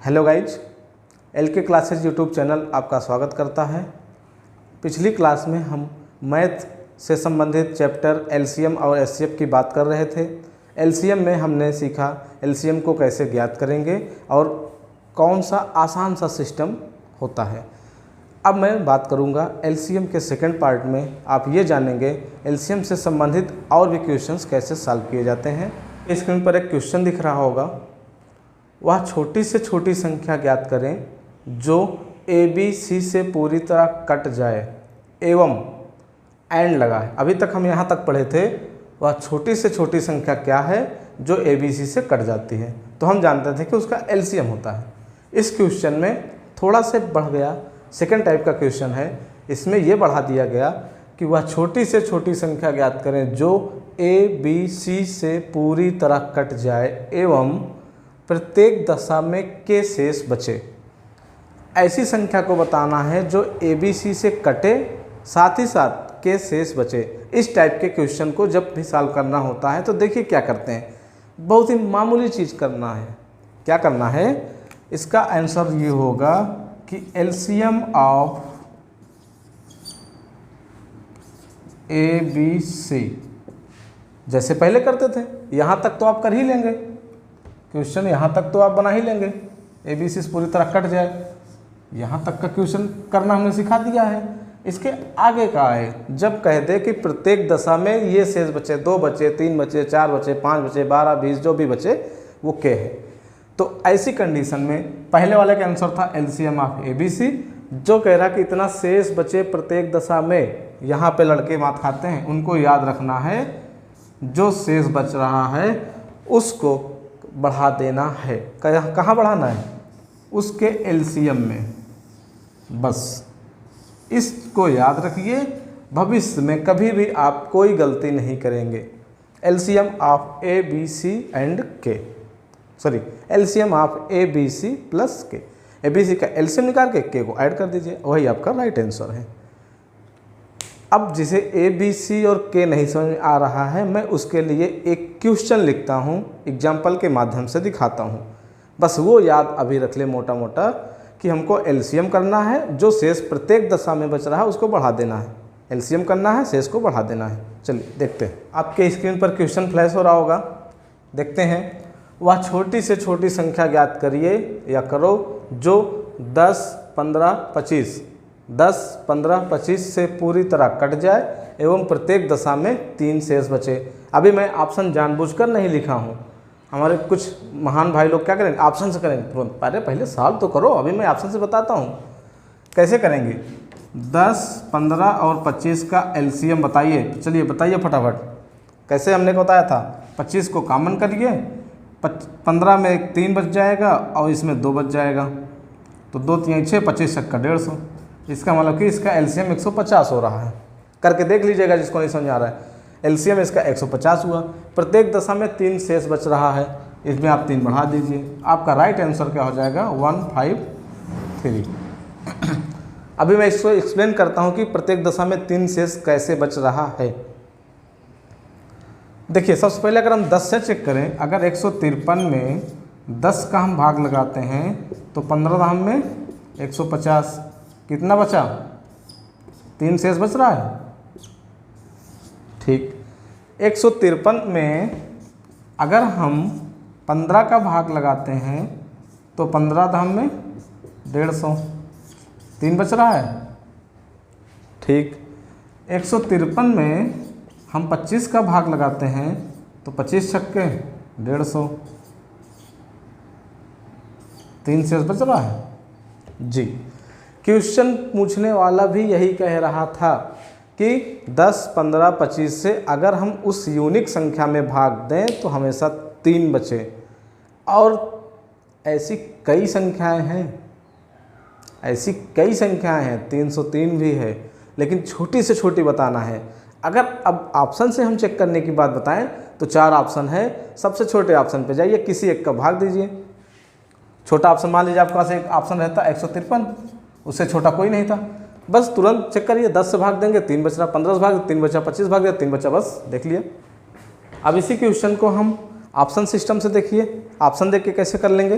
Hello guys, LK classes YouTube channel आपका स्वागत करता है। पिछली क्लास में हम मैथ से संबंधित चैप्टर LCM और HCF की बात कर रहे थे। LCM में हमने सीखा LCM को कैसे ज्ञात करेंगे और कौन सा आसान सा सिस्टम होता है। अब मैं बात करूंगा LCM के सेकंड पार्ट में। आप ये जानेंगे LCM से संबंधित और भी क्वेश्चंस कैसे सॉल्व किए जाते हैं। स्क्रीन पर एक क्वेश्चन दिख रहा होगा, वह छोटी से छोटी संख्या ज्ञात करें जो ABC से पूरी तरह कट जाए एवं एंड लगा है। अभी तक हम यहाँ तक पढ़े थे वह छोटी से छोटी संख्या क्या है जो ABC से कट जाती है, तो हम जानते थे कि उसका LCM होता है। इस क्वेश्चन में थोड़ा से बढ़ गया, सेकेंड टाइप का क्वेश्चन है। इसमें यह बढ़ा दिया गया कि वह छोटी से छोटी संख्या ज्ञात करें जो ABC से पूरी तरह कट जाए एवं प्रत्येक दशा में के शेष बचे। ऐसी संख्या को बताना है जो ABC से कटे साथ ही साथ के शेष बचे। इस टाइप के क्वेश्चन को जब भी सॉल्व करना होता है तो देखिए क्या करते हैं, बहुत ही मामूली चीज़ करना है। क्या करना है, इसका आंसर ये होगा कि LCM ऑफ ABC जैसे पहले करते थे, यहाँ तक तो आप कर ही लेंगे क्वेश्चन, यहाँ तक तो आप बना ही लेंगे। ABC से पूरी तरह कट जाए, यहाँ तक का क्वेश्चन करना हमने सिखा दिया है। इसके आगे का है जब कह दे कि प्रत्येक दशा में ये शेष बचे, 2 बचे, 3 बचे, 4 बचे, 5 बचे, 12, 20 जो भी बचे वो के है। तो ऐसी कंडीशन में पहले वाले का आंसर था LCM ऑफ ABC, जो कह रहा कि इतना शेष बचे प्रत्येक दशा में। यहाँ पे लड़के मात खाते हैं, उनको याद रखना है जो शेष बच रहा है उसको बढ़ा देना है। कहाँ बढ़ाना है, उसके LCM में। बस इसको याद रखिए, भविष्य में कभी भी आप कोई गलती नहीं करेंगे। LCM of ABC and K, sorry LCM of ABC plus K। ABC का LCM निकाल के K को ऐड कर दीजिए, वही आपका राइट आंसर है। अब जिसे ABC और K नहीं समझ में आ रहा है, मैं उसके लिए एक क्वेश्चन लिखता हूँ, एग्जाम्पल के माध्यम से दिखाता हूँ। बस वो याद अभी रख ले मोटा मोटा कि हमको LCM करना है, जो शेष प्रत्येक दशा में बच रहा है उसको बढ़ा देना है। LCM करना है, शेष को बढ़ा देना है। चलिए देखते हैं। आपके स्क्रीन पर क्वेश्चन फ्लैश हो रहा होगा, देखते हैं। वह छोटी से छोटी संख्या ज्ञात करिए या करो जो 10, 15, 25 से पूरी तरह कट जाए एवं प्रत्येक दशा में 3 शेष बचे। अभी मैं ऑप्शन जानबूझकर नहीं लिखा हूँ। हमारे कुछ महान भाई लोग क्या करेंगे, ऑप्शन से करेंगे। अरे पहले सॉल्व तो करो, अभी मैं ऑप्शन से बताता हूँ कैसे करेंगे। 10, 15 और 25 का LCM बताइए। चलिए बताइए फटाफट, कैसे हमने को बताया था। 25 को कॉमन करिए, 15 में 3 बच जाएगा और इसमें 2 बच जाएगा, तो 2 3 6, 25 का 150। इसका मतलब कि इसका LCM 150 हो रहा है। करके देख लीजिएगा जिसको नहीं समझ आ रहा है। LCM इसका 150 हुआ, प्रत्येक दशा में 3 शेष बच रहा है, इसमें आप 3 बढ़ा दीजिए। आपका राइट आंसर क्या हो जाएगा, 153। अभी मैं इसको एक्सप्लेन करता हूँ कि प्रत्येक दशा में 3 शेष कैसे बच रहा है। देखिए सबसे पहले अगर हम 10 से चेक करें, अगर 153 में 10 का हम भाग लगाते हैं तो 15 दाम में 150, कितना बचा, 3 शेष बच रहा है। ठीक, 153 में अगर हम 15 का भाग लगाते हैं तो 15 दाम में 150, 3 बच रहा है। ठीक, 153 में हम 25 का भाग लगाते हैं तो 25 छक्के 150, 3 शेष बच रहा है। जी, क्वेश्चन पूछने वाला भी यही कह रहा था कि 10, 15, 25 से अगर हम उस यूनिक संख्या में भाग दें तो हमेशा 3 बचे। और ऐसी कई संख्याएं हैं, 303 भी है, लेकिन छोटी से छोटी बताना है। अगर अब ऑप्शन से हम चेक करने की बात बताएं तो 4 ऑप्शन है। सबसे छोटे ऑप्शन पे जाइए, किसी एक का भाग दीजिए। छोटा ऑप्शन मान लीजिए आपके पास एक ऑप्शन रहता 153, उससे छोटा कोई नहीं था। बस तुरंत चेक करिए, 10 से भाग देंगे 3 बच रहा, 15 से भाग 3 बचा, 25 भाग दिया 3 बचा, बस देख लिया। अब इसी क्वेश्चन को हम ऑप्शन सिस्टम से देखिए, ऑप्शन देख के कैसे कर लेंगे।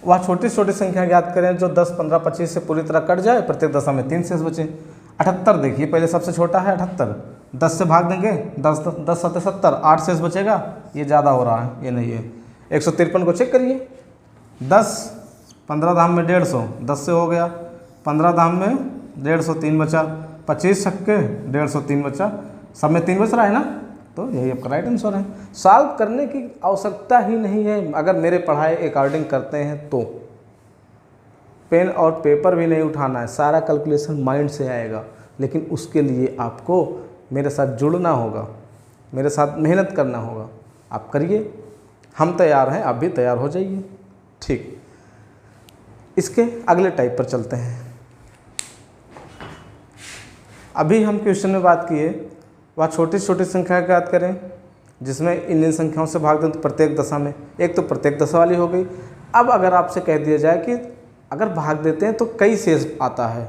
वह छोटी छोटी संख्या ज्ञात करें जो 10, 15, 25 से पूरी तरह कट जाए, प्रत्येक दशा में 3 शेष बचे। 78 देखिए, पहले सबसे छोटा है 78, 10 से भाग देंगे, 10 7 70, 8 शेष बचेगा। ये ज़्यादा हो रहा है, ये नहीं है। 153 को चेक करिए, 10, 15 धाम में 150, 10 से हो गया, 15 धाम में 150, 3 बचा, 25 छक्के 150, 3 बचा, सब में 3 बच रहा है ना, तो यही आपका राइट आंसर है। सॉल्व करने की आवश्यकता ही नहीं है अगर मेरे पढ़ाए अकॉर्डिंग करते हैं तो। पेन और पेपर भी नहीं उठाना है, सारा कैलकुलेशन माइंड से आएगा, लेकिन उसके लिए आपको मेरे साथ जुड़ना होगा, मेरे साथ मेहनत करना होगा। आप करिए, हम तैयार हैं, आप भी तैयार हो जाइए। ठीक, इसके अगले टाइप पर चलते हैं। अभी हम क्वेश्चन में बात किए वह छोटी छोटी संख्या ज्ञात करें जिसमें इन संख्याओं से भाग दें तो प्रत्येक दशा में। एक तो प्रत्येक दशा वाली हो गई। अब अगर आपसे कह दिया जाए कि अगर भाग देते हैं तो कई शेष आता है,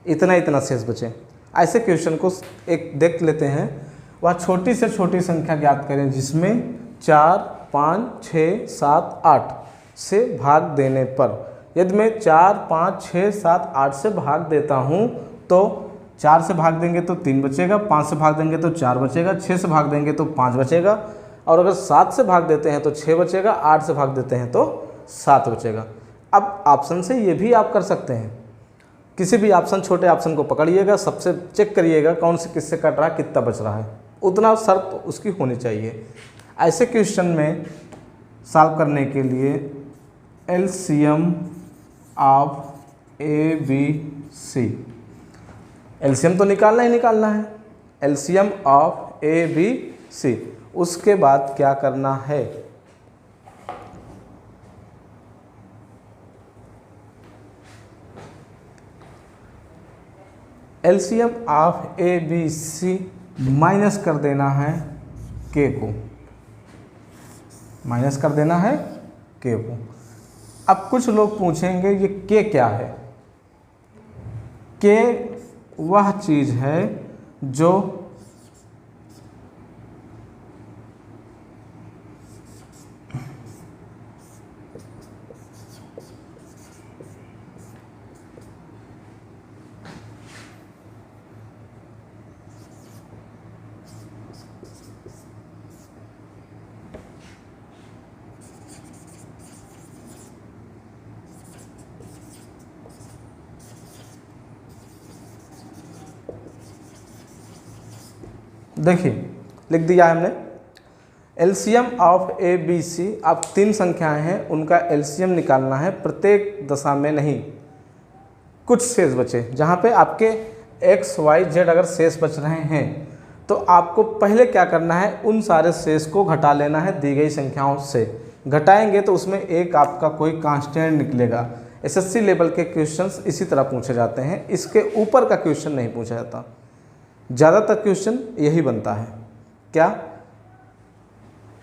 इतना इतना शेष बचे, ऐसे क्वेश्चन को एक देख लेते हैं। वह छोटी से छोटी संख्या ज्ञात करें जिसमें 4, 5, 6, 7, 8 से भाग देने पर, यदि मैं 4, 5, 6, 7, 8 से भाग देता हूँ तो 4 से भाग देंगे तो 3 बचेगा, 5 से भाग देंगे तो 4 बचेगा, 6 से भाग देंगे तो 5 बचेगा, और अगर 7 से भाग देते हैं तो 6 बचेगा, 8 से भाग देते हैं तो 7 बचेगा। अब ऑप्शन से ये भी आप कर सकते हैं, किसी भी ऑप्शन, छोटे ऑप्शन को पकड़िएगा, सबसे चेक करिएगा कौन से किससे कट रहा है, कितना बच रहा है, उतना शर्त उसकी होनी चाहिए। ऐसे क्वेश्चन में सॉल्व करने के लिए एलसीएम ऑफ ABC, एलसीएम तो निकालना ही निकालना है, एलसीएम ऑफ ABC। उसके बाद क्या करना है, एलसीएम ऑफ ABC माइनस कर देना है K को, माइनस कर देना है K को। अब कुछ लोग पूछेंगे ये K क्या है। K वह चीज़ है जो देखिए लिख दिया है हमने, एलसीएम ऑफ ABC। अब 3 संख्याएं हैं, उनका एलसीएम निकालना है, प्रत्येक दशा में नहीं, कुछ शेष बचे, जहाँ पे आपके x, y, z अगर शेष बच रहे हैं तो आपको पहले क्या करना है, उन सारे शेष को घटा लेना है दी गई संख्याओं से। घटाएंगे तो उसमें एक आपका कोई कांस्टेंट निकलेगा। एसएससी लेवल के क्वेश्चंस इसी तरह पूछे जाते हैं, इसके ऊपर का क्वेश्चन नहीं पूछा जाता। ज़्यादातर क्वेश्चन यही बनता है, क्या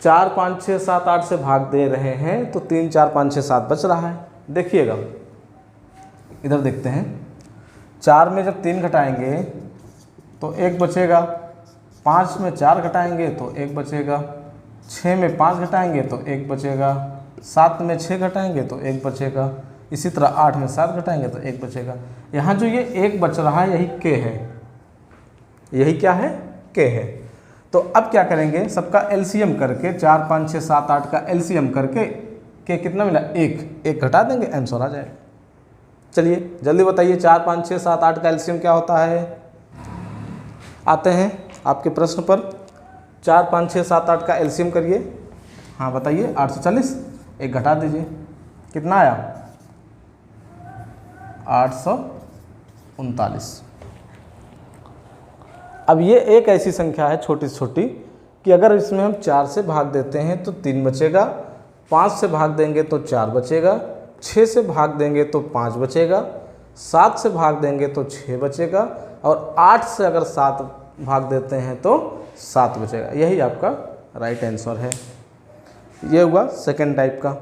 4, 5, 6, 7, 8 से भाग दे रहे हैं तो 3, 4, 5, 6, 7 बच रहा है। देखिएगा इधर देखते हैं, 4 में जब 3 घटाएंगे तो 1 बचेगा, 5 में 4 घटाएंगे तो 1 बचेगा, 6 में 5 घटाएंगे तो 1 बचेगा, 7 में 6 घटाएंगे तो 1 बचेगा, इसी तरह 8 में 7 घटाएंगे तो 1 बचेगा। यहाँ जो ये 1 बच रहा है यही K है, यही क्या है, K है। तो अब क्या करेंगे, सबका एलसीएम करके 4, 5, 6, 7, 8 का एलसीएम करके K कितना मिला, 1 घटा देंगे, आंसर आ जाएगा। चलिए जल्दी बताइए, 4, 5, 6, 7, 8 का एलसीएम क्या होता है। आते हैं आपके प्रश्न पर, 4, 5, 6, 7, 8 का एलसीएम करिए। हाँ बताइए, 840, 1 घटा दीजिए, कितना आया, 839। अब ये एक ऐसी संख्या है छोटी छोटी कि अगर इसमें हम 4 से भाग देते हैं तो 3 बचेगा, 5 से भाग देंगे तो 4 बचेगा, 6 से भाग देंगे तो 5 बचेगा, 7 से भाग देंगे तो 6 बचेगा, और 8 से अगर 7 भाग देते हैं तो 7 बचेगा। यही आपका राइट आंसर है। ये हुआ सेकेंड टाइप का।